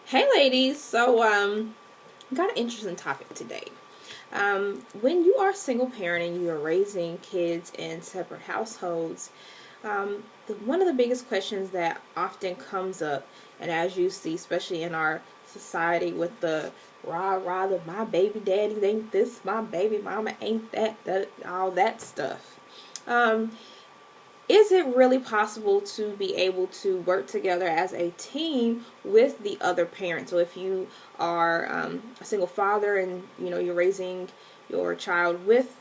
Hey ladies, got an interesting topic today. When you are a single parent and you are raising kids in separate households, one of the biggest questions that often comes up, and as you see, especially in our society with the rah rah, the my baby daddy ain't this, my baby mama ain't that all that stuff. Um, is it really possible to be able to work together as a team with the other parent? So if you are a single father and you're raising your child with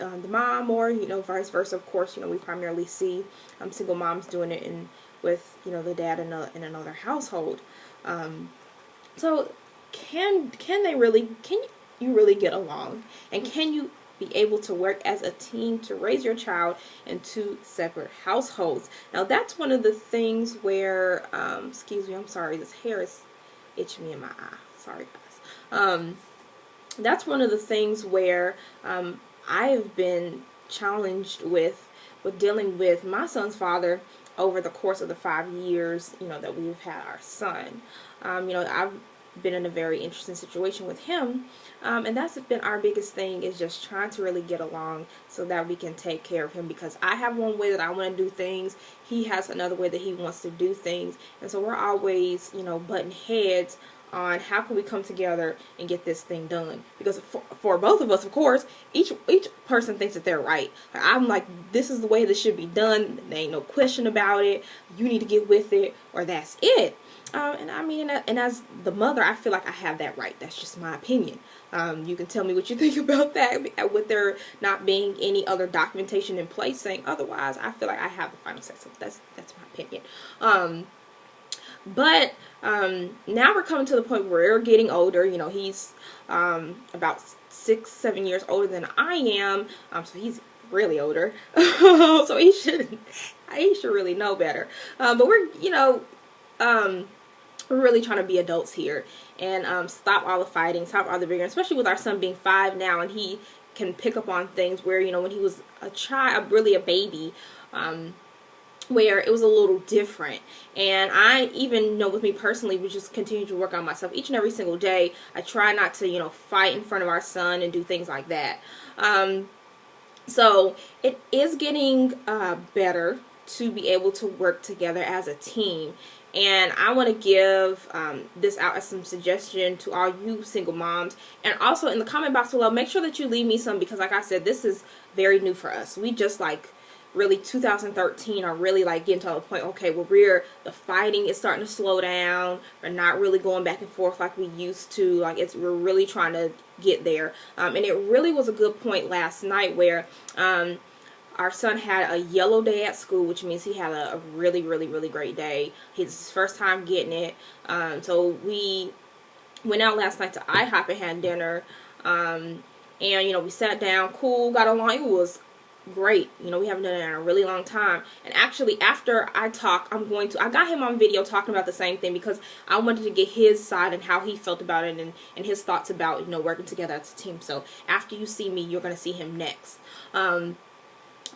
the mom, or vice versa. Of course, we primarily see single moms doing it with the dad in another household. Um, so can they really can you really get along, and can you be able to work as a team to raise your child in two separate households? Now that's one of the things where excuse me, I'm sorry, this hair is itching me in my eye. Sorry guys. That's one of the things where I've been challenged with dealing with my son's father over the course of the 5 years that we've had our son. I've been in a very interesting situation with him, and that's been our biggest thing, is just trying to really get along so that we can take care of him, because I have one way that I want to do things, he has another way that he wants to do things, and so we're always butting heads on how can we come together and get this thing done. Because for both of us, of course, each person thinks that they're right. I'm like, this is the way this should be done, there ain't no question about it, you need to get with it, or that's it. And I mean, and as the mother, I feel like I have that right. That's just my opinion. You can tell me what you think about that, with there not being any other documentation in place saying otherwise. I feel like I have the final say, so that's my opinion. But now we're coming to the point where we're getting older. He's about 6-7 years older than I am. So he's really older. So he should really know better. But we're really trying to be adults here and stop all the fighting, stop all the bickering, especially with our son being 5 now, and he can pick up on things where when he was a child, really a baby, where it was a little different. And I even know with me personally, we just continue to work on myself each and every single day. I try not to fight in front of our son and do things like that. So it is getting better to be able to work together as a team. And I want to give this out as some suggestion to all you single moms. And also in the comment box below, make sure that you leave me some, because like I said, this is very new for us. We just really 2013 are really getting to a point, okay, where the fighting is starting to slow down. We're not really going back and forth like we used to. We're really trying to get there. And it really was a good point last night where our son had a yellow day at school, which means he had a really, really, really great day. His first time getting it. So we went out last night to IHOP and had dinner. And, we sat down, cool, got along. It was great. We haven't done it in a really long time. And actually, after I talk, I got him on video talking about the same thing, because I wanted to get his side and how he felt about it, and his thoughts about, working together as a team. So after you see me, you're going to see him next.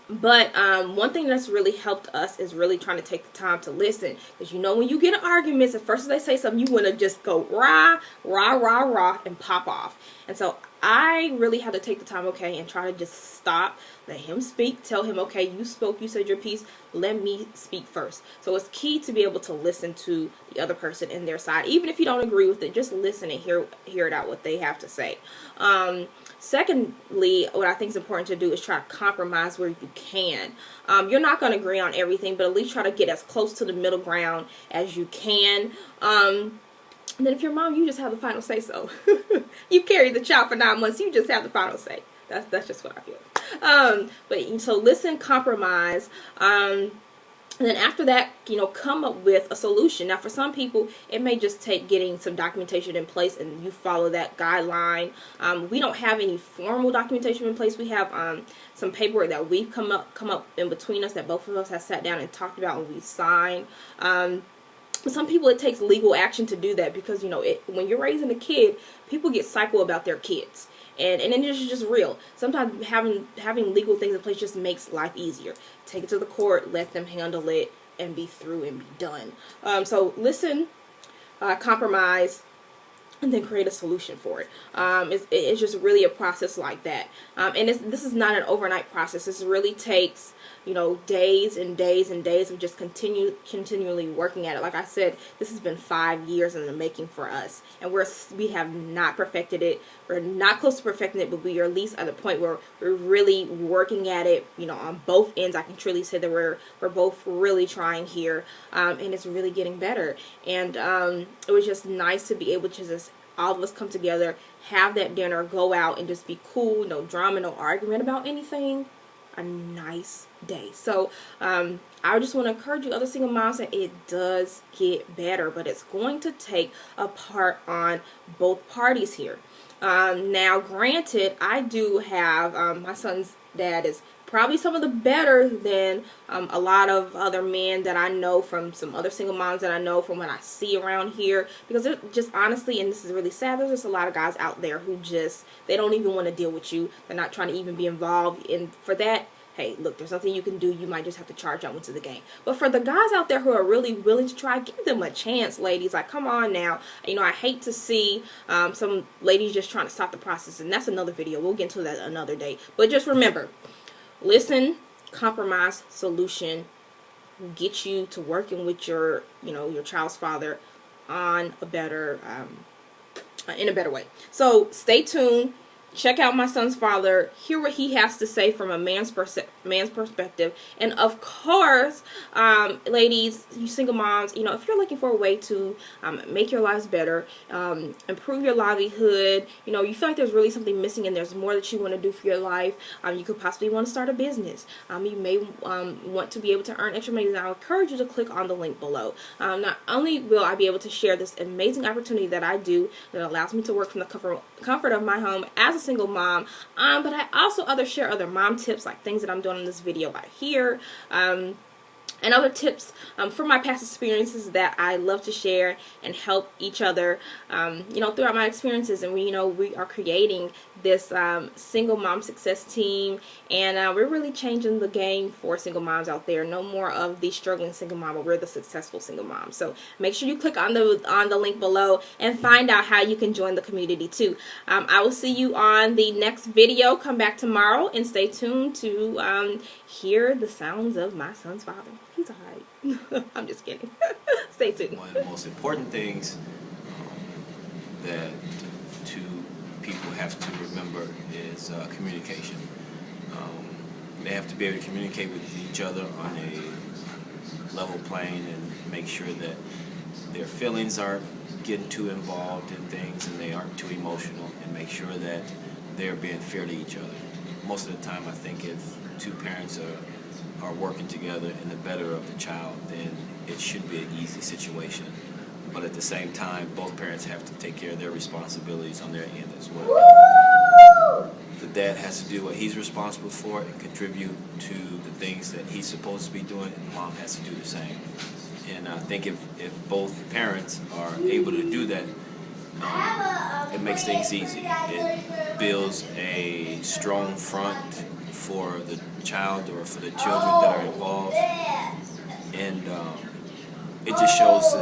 But one thing that's really helped us is really trying to take the time to listen. Because when you get in arguments, at first they say something, you want to just go rah, rah, rah, rah, and pop off. And so I really had to take the time, okay, and try to just stop, let him speak, tell him, okay, you spoke, you said your piece, let me speak first. So it's key to be able to listen to the other person and their side. Even if you don't agree with it, just listen and hear it out, what they have to say. Secondly, what I think is important to do is try to compromise where you can. You're not going to agree on everything, but at least try to get as close to the middle ground as you can. And then if you're mom, you just have the final say so. You carried the child for 9 months, you just have the final say. That's just what I feel. But so listen, compromise. And then after that, come up with a solution. Now, for some people, it may just take getting some documentation in place, and you follow that guideline. We don't have any formal documentation in place. We have some paperwork that we've come up in between us, that both of us have sat down and talked about, and we signed. For some people, it takes legal action to do that, because when you're raising a kid, people get psycho about their kids. And it's just real. Sometimes having legal things in place just makes life easier. Take it to the court, let them handle it, and be through and be done. So listen, compromise, and then create a solution for it. It's just really a process like that. And this is not an overnight process. This really takes, days and days and days of just continually working at it. Like I said, this has been 5 years in the making for us, and we have not perfected it. We're not close to perfecting it, but we are at least at a point where we're really working at it. On both ends, I can truly say that we're both really trying here, and it's really getting better. And it was just nice to be able to just all of us come together, have that dinner, go out, and just be cool. No drama, no argument about anything. A nice day. So I just want to encourage you other single moms that it does get better, but it's going to take a part on both parties here. Now granted, I do have my son's dad is probably some of the better than a lot of other men that I know from some other single moms that I know from what I see around here, because they're just honestly, and this is really sad, there's just a lot of guys out there who they don't even want to deal with you. They're not trying to even be involved, and for that, hey, look, there's nothing you can do. You might just have to charge out into the game. But for the guys out there who are really willing to try, give them a chance, ladies. Like, come on now. I hate to see some ladies just trying to stop the process, and that's another video. We'll get into that another day. But just remember, listen, compromise, solution will get you to working with your child's father on a better, in a better way. So stay tuned. Check out my son's father, hear what he has to say from a man's perspective. And of course, ladies, you single moms, if you're looking for a way to make your lives better, improve your livelihood, you feel like there's really something missing and there's more that you want to do for your life, you could possibly want to start a business. You may want to be able to earn extra money. And I encourage you to click on the link below. Not only will I be able to share this amazing opportunity that I do that allows me to work from the comfort of my home as a single mom, but I also share other mom tips, like things that I'm doing in this video right here, and other tips from my past experiences that I love to share and help each other, throughout my experiences. And we are creating this single mom success team, and we're really changing the game for single moms out there. No more of the struggling single mom, but we're the successful single mom. So make sure you click on the link below and find out how you can join the community too. I will see you on the next video. Come back tomorrow and stay tuned to hear the sounds of my son's father. He's alright. I'm just kidding. Stay tuned. One of the most important things that two people have to remember is communication. They have to be able to communicate with each other on a level plane and make sure that their feelings aren't getting too involved in things and they aren't too emotional, and make sure that they're being fair to each other. Most of the time, I think if two parents are working together in the better of the child, then it should be an easy situation. But at the same time, both parents have to take care of their responsibilities on their end as well. The dad has to do what he's responsible for and contribute to the things that he's supposed to be doing, and mom has to do the same. And I think if both parents are able to do that, it makes things easy. It builds a strong front for the child or for the children that are involved, and it just shows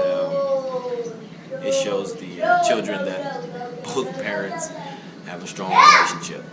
the children that both parents have a strong relationship.